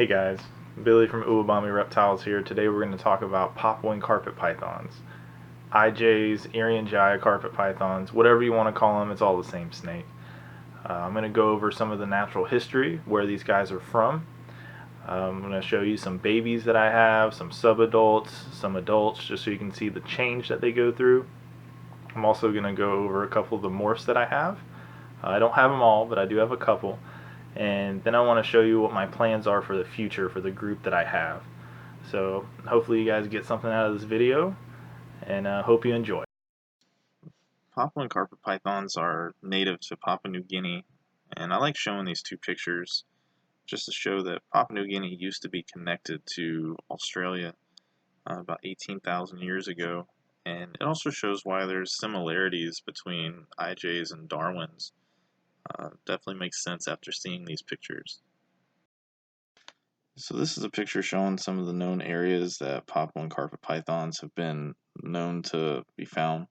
Hey guys, Billy from Uwabami Reptiles here. Today we're going to talk about Papuan carpet pythons. IJs, irian jaya carpet pythons, whatever you want to call them, it's all the same snake. I'm going to go over some of the natural history, where these guys are from. I'm going to show you some babies that I have, some subadults, some adults, just so you can see the change that they go through. I'm also going to go over a couple of the morphs that I have. I don't have them all, but I do have a couple. And then I want to show you what my plans are for the future for the group that I have. So hopefully you guys get something out of this video, and hope you enjoy. Papuan carpet pythons are native to Papua New Guinea, and I like showing these two pictures just to show that Papua New Guinea used to be connected to Australia about 18,000 years ago, and it also shows why there's similarities between IJs and Darwins. Definitely makes sense after seeing these pictures. So this is a picture showing some of the known areas that Papuan carpet pythons have been known to be found.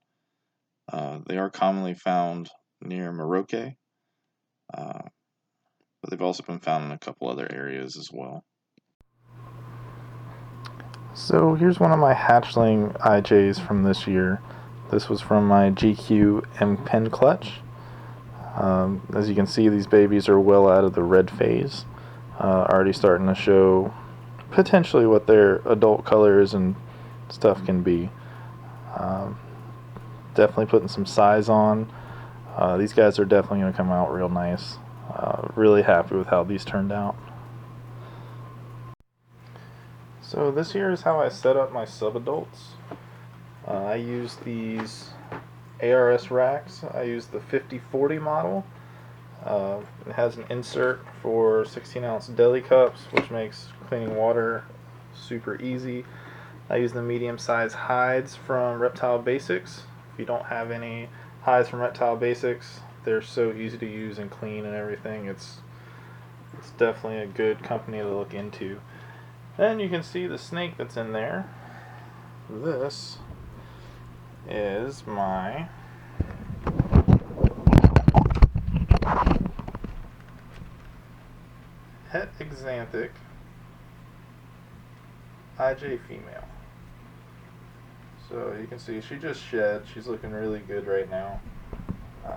They are commonly found near Maroke, but they've also been found in a couple other areas as well. So here's one of my hatchling IJs from this year. This was from my GQ M pen clutch. As you can see, these babies are well out of the red phase, already starting to show potentially what their adult colors and stuff can be. Definitely putting some size on. These guys are definitely going to come out real nice. Really happy with how these turned out. So this here is how I set up my subadults. I use these ARS racks. I use the 5040 model. It has an insert for 16-ounce deli cups, which makes cleaning water super easy. I use the medium-sized hides from Reptile Basics. If you don't have any hides from Reptile Basics, they're so easy to use and clean and everything. It's definitely a good company to look into. Then you can see the snake that's in there. This is my het exanthic IJ female. So you can see she just shed. She's looking really good right now. You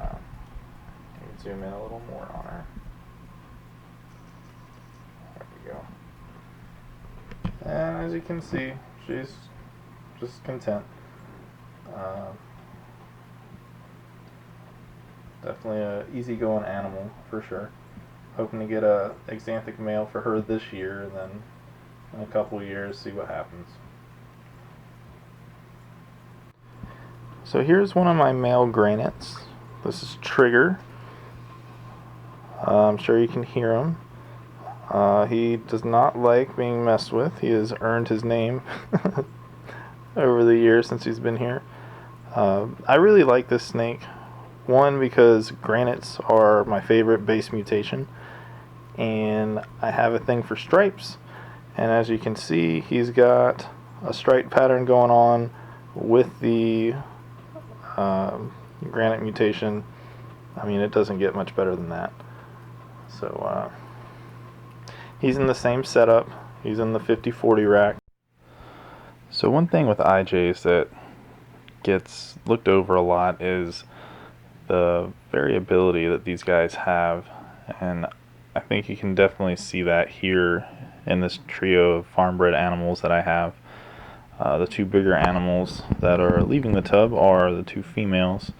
can zoom in a little more on her. There we go. And as you can see, she's just content. Definitely a easygoing animal for sure. Hoping to get a exanthic male for her this year, and then in a couple years see what happens. So here's one of my male granites. This is Trigger. I'm sure you can hear him. He does not like being messed with. He has earned his name over the years since he's been here. I really like this snake. One, because granites are my favorite base mutation, and I have a thing for stripes. And as you can see, he's got a stripe pattern going on with the granite mutation. I mean, it doesn't get much better than that. So he's in the same setup. He's in the 5040 rack. So one thing with IJs that gets looked over a lot is the variability that these guys have, and I think you can definitely see that here in this trio of farm bred animals that I have. The two bigger animals that are leaving the tub are the two females,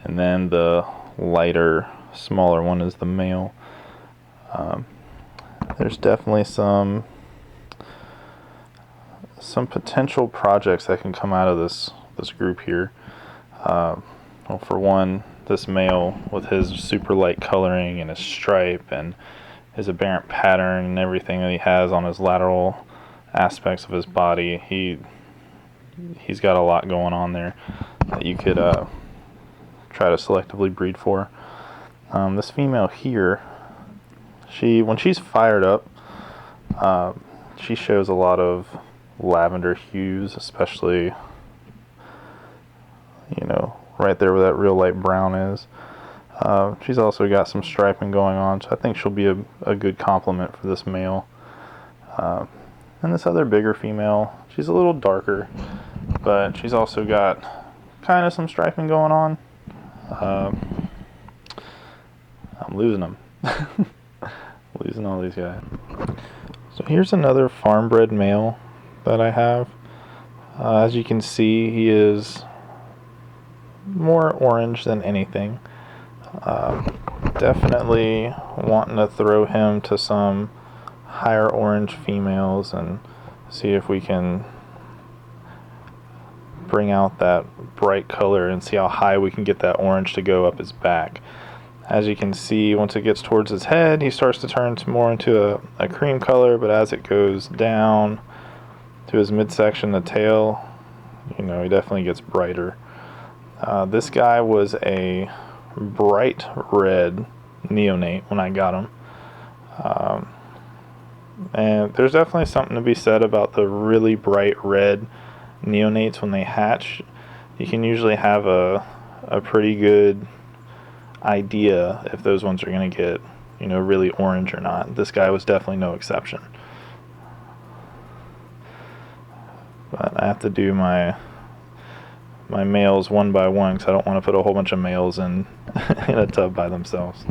and then the lighter, smaller one is the male. There's definitely some potential projects that can come out of this group here. Well, for one, this male with his super light coloring and his stripe and his aberrant pattern and everything that he has on his lateral aspects of his body, he's got a lot going on there that you could try to selectively breed for. This female here, when she's fired up, she shows a lot of lavender hues, especially, right there where that real light brown is. She's also got some striping going on, so I think she'll be a good complement for this male. And this other bigger female, she's a little darker, but she's also got kind of some striping going on. I'm losing them. Losing all these guys. So here's another farm bred male that I have. As you can see, he is more orange than anything. Definitely wanting to throw him to some higher orange females and see if we can bring out that bright color and see how high we can get that orange to go up his back. As you can see, once it gets towards his head, he starts to turn more into a cream color, but as it goes down to his midsection, the tail, he definitely gets brighter. This guy was a bright red neonate when I got him. And there's definitely something to be said about the really bright red neonates when they hatch. You can usually have a pretty good idea if those ones are going to get really orange or not. This guy was definitely no exception. But I have to do my males one by one because I don't want to put a whole bunch of males in a tub by themselves.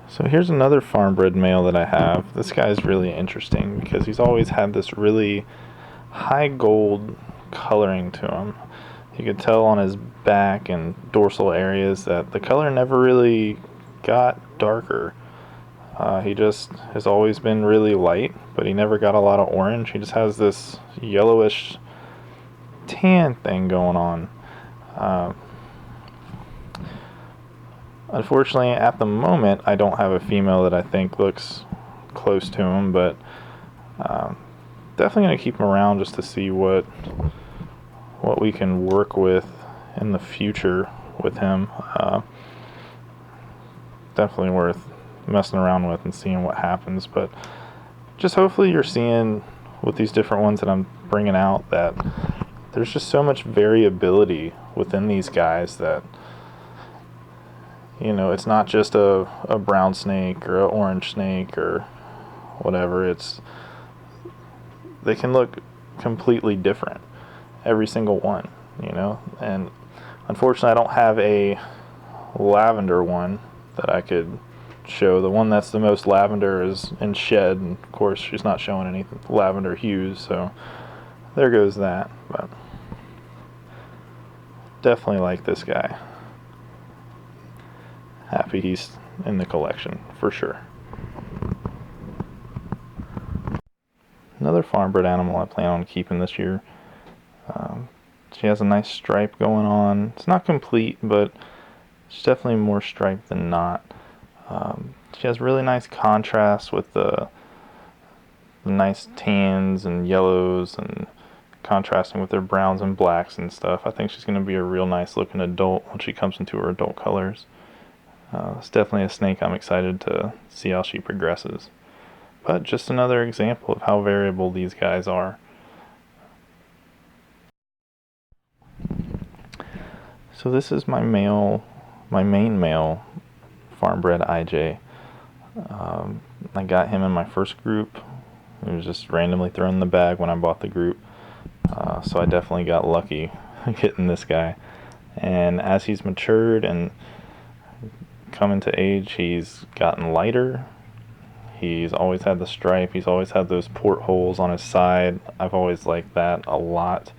So here's another farm bred male that I have. This guy's really interesting because he's always had this really high gold coloring to him. You could tell on his back and dorsal areas that the color never really got darker. He just has always been really light, but he never got a lot of orange. He just has this yellowish tan thing going on. Unfortunately, at the moment, I don't have a female that I think looks close to him, but definitely going to keep him around just to see what we can work with in the future with him. Definitely worth messing around with and seeing what happens, but just hopefully you're seeing with these different ones that I'm bringing out that there's just so much variability within these guys that it's not just a brown snake or an orange snake or whatever. They can look completely different, every single one, and unfortunately I don't have a lavender one that I could show. The one that's the most lavender is in shed, and of course she's not showing any lavender hues, so there goes that. But definitely like this guy. Happy he's in the collection for sure. Another farm bred animal I plan on keeping this year. She has a nice stripe going on. It's not complete, but it's definitely more stripe than not. She has really nice contrast with the nice tans and yellows and contrasting with her browns and blacks and stuff. I think she's going to be a real nice looking adult when she comes into her adult colors. It's definitely a snake I'm excited to see how she progresses. But just another example of how variable these guys are. So this is my main male farm bred IJ. I got him in my first group. He was just randomly thrown in the bag when I bought the group. So I definitely got lucky getting this guy. And as he's matured and come to age, he's gotten lighter. He's always had the stripe. He's always had those portholes on his side. I've always liked that a lot.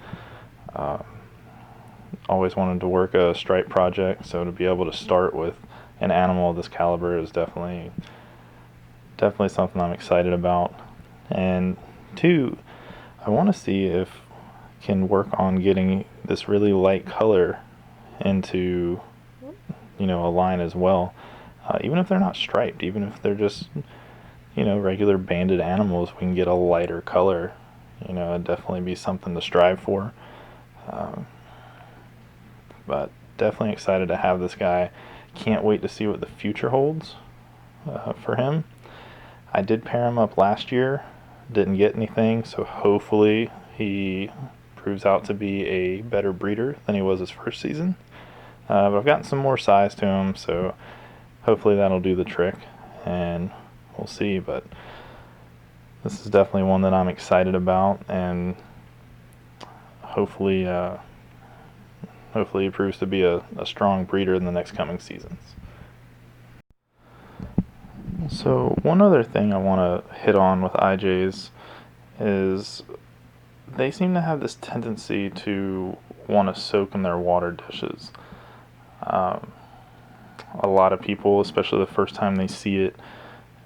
Always wanted to work a stripe project, so to be able to start with an animal of this caliber is definitely something I'm excited about. And two, I want to see if I can work on getting this really light color into a line as well. Even if they're not striped, even if they're just regular banded animals, we can get a lighter color. It'd definitely be something to strive for. But definitely excited to have this guy. Can't wait to see what the future holds for him. I did pair him up last year, didn't get anything, so hopefully he proves out to be a better breeder than he was his first season. But I've gotten some more size to him, so hopefully that'll do the trick, and we'll see. But This is definitely one that I'm excited about, and hopefully hopefully it proves to be a strong breeder in the next coming seasons. So one other thing I want to hit on with IJs is they seem to have this tendency to want to soak in their water dishes. Um, a lot of people, especially the first time they see it,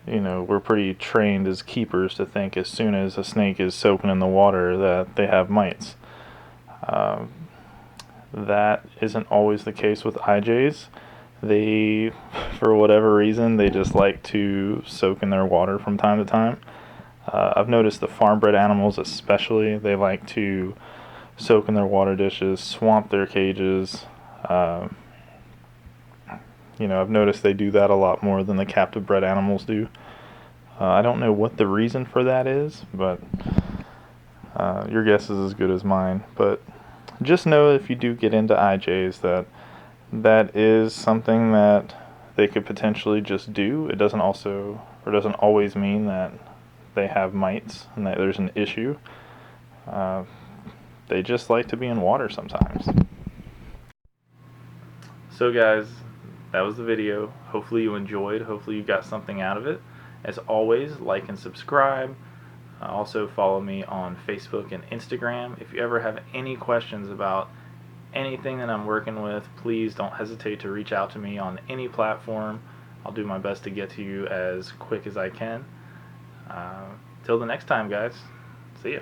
we're pretty trained as keepers to think as soon as a snake is soaking in the water that they have mites. Um, that isn't always the case with IJs. They, for whatever reason, they just like to soak in their water from time to time. I've noticed the farm bred animals especially, they like to soak in their water dishes, swamp their cages. Uh, I've noticed they do that a lot more than the captive bred animals do. I don't know what the reason for that is, but your guess is as good as mine. But just know if you do get into IJs that is something that they could potentially just do. It doesn't always mean that they have mites and that there's an issue. Uh, they just like to be in water sometimes. So guys, that was the video. Hopefully you enjoyed. Hopefully you got something out of it. As always, like and subscribe. Also follow me on Facebook and Instagram. If you ever have any questions about anything that I'm working with, please don't hesitate to reach out to me on any platform. I'll do my best to get to you as quick as I can. Till the next time, guys. See ya.